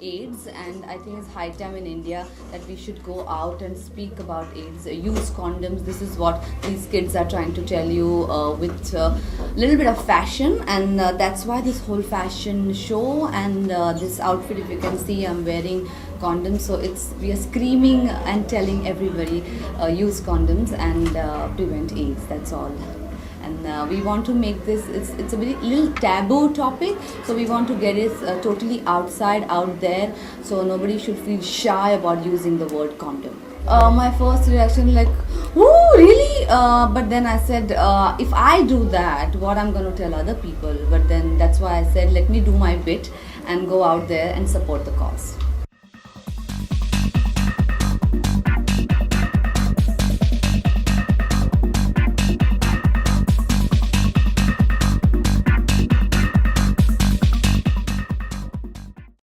AIDS, and I think it's high time in India that we should go out and speak about AIDS. Use condoms. This is what these kids are trying to tell you with a little bit of fashion, and that's why this whole fashion show and this outfit. If you can see, I'm wearing condoms, so we are screaming and telling everybody use condoms and prevent AIDS. That's all. And we want to make this, it's a very little taboo topic, so we want to get it totally out there, so nobody should feel shy about using the word condom. My first reaction like, oh really, but then I said, if I do that, what I'm going to tell other people? But then that's why I said, let me do my bit and go out there and support the cause.